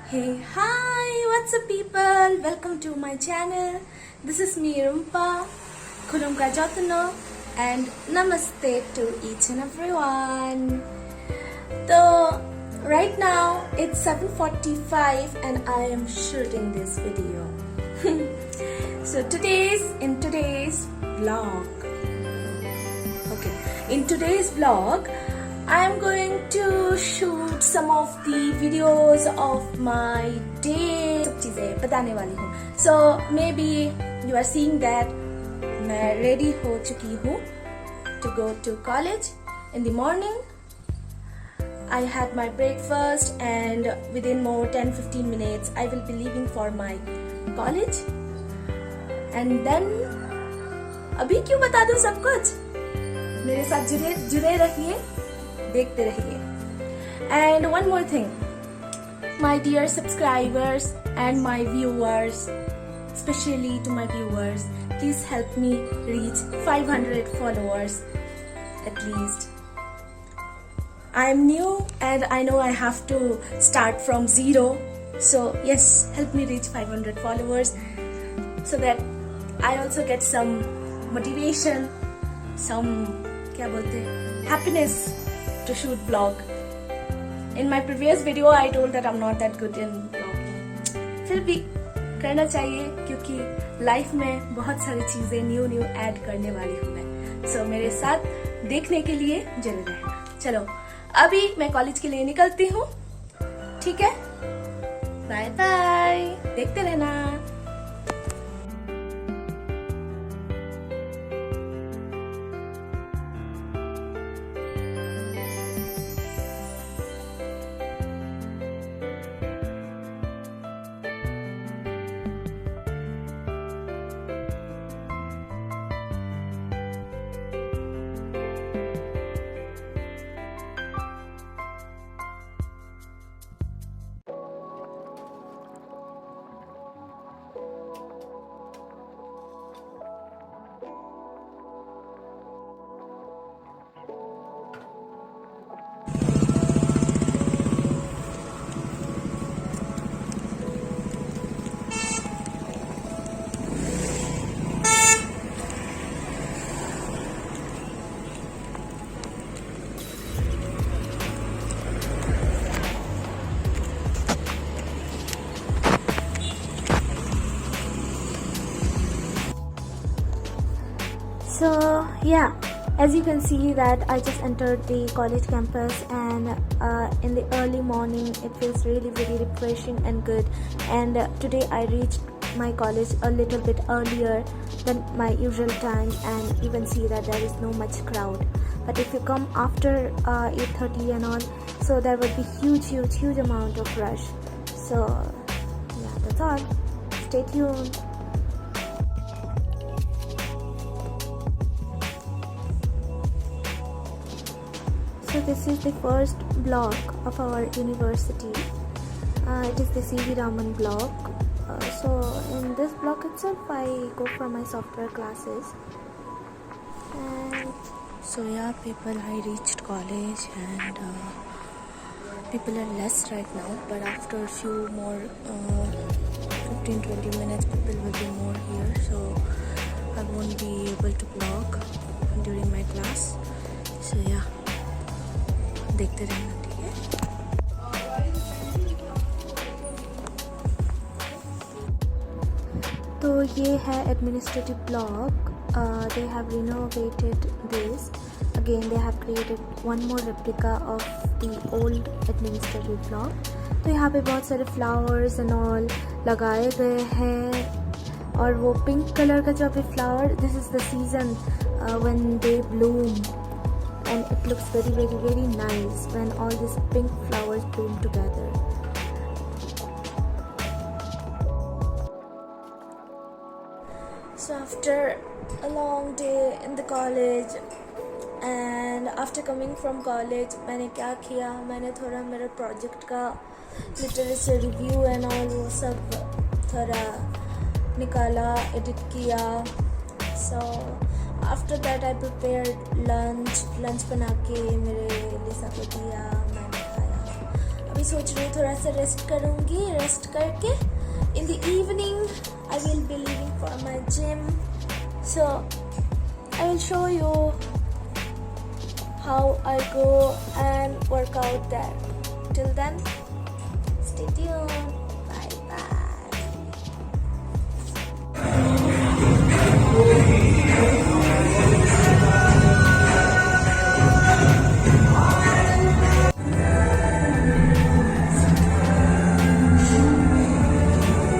Hey, hi, what's up people? Welcome to my channel. This is me Rumpa, Khulumka Jatno, and Namaste to each and everyone. So, right now it's 7:45 and I am shooting this video. So in today's vlog. Okay, in today's vlog I am going to shoot some of the videos of my day. सब चीजें बताने वाली हूँ. So maybe you are seeing that मैं ready हो चुकी हूँ to go to college in the morning. I had my breakfast and within more 10-15 minutes I will be leaving for my college. And then अभी क्यों बता दूँ सब कुछ? मेरे साथ जुड़े रहिए, देखते रहिए. And one more thing, my dear subscribers and my viewers, especially to my viewers, please help me reach 500 followers at least. I am new and I know I have to start from zero, so yes, help me reach 500 followers so that I also get some motivation, some क्या बोलते हैं, happiness to shoot vlog. In my previous video I told that I'm not that good in vlogging. फिर भी करना चाहिए क्योंकि life में बहुत सारी चीजें न्यू ऐड करने वाली हूँ मैं. So मेरे साथ देखने के लिए जुड़े रहना. चलो अभी मैं कॉलेज के लिए निकलती हूँ, ठीक है? बाय बाय, देखते रहना. So yeah, as you can see that I just entered the college campus, and in the early morning it feels really very refreshing and good. And today I reached my college a little bit earlier than my usual time, and you can see that there is no much crowd. But if you come after 8:30 and all, so there will be huge amount of rush. So yeah, that's all. Stay tuned. So this is the first block of our university. It is the C.V. Raman block. So in this block itself I go for my software classes. And so yeah people, I reached college and people are less right now, but after a few more 15-20 minutes people will be more here, so I won't be able to vlog during my class. So yeah, देखते रहना, ठीक है? तो ये है administrative block. They have renovated this. Again they have created one more replica of the old administrative block. तो यहाँ पे बहुत सारे flowers and all लगाए गए हैं, और वो pink color का जो अभी flower, this is the season when they bloom. And it looks very nice when all these pink flowers bloom together. So after a long day in the college and after coming from college, मैंने क्या किया, मैंने थोड़ा मेरे project का literature review and all वो सब थोड़ा निकाला, एडिट किया. So after that I prepared lunch बना के मेरे लिए सबको दिया, मैंने खाया. अभी सोच रही हूँ थोड़ा सा रेस्ट करूँगी. रेस्ट करके in the evening I will be leaving for my gym. So I will show you how I go and work out there. Till then, stay tuned. Bye bye.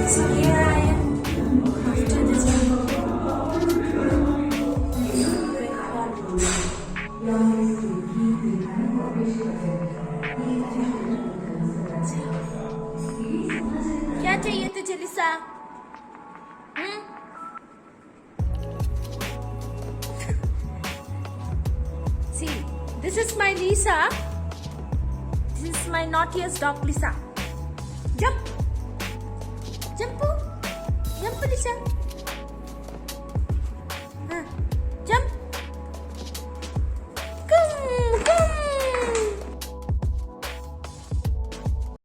So here I am after the gym. क्या चाहिए तुझे लिसा? See, this is my Lisa. This is my naughtiest dog Lisa. Jump, jump, jump, Lisa.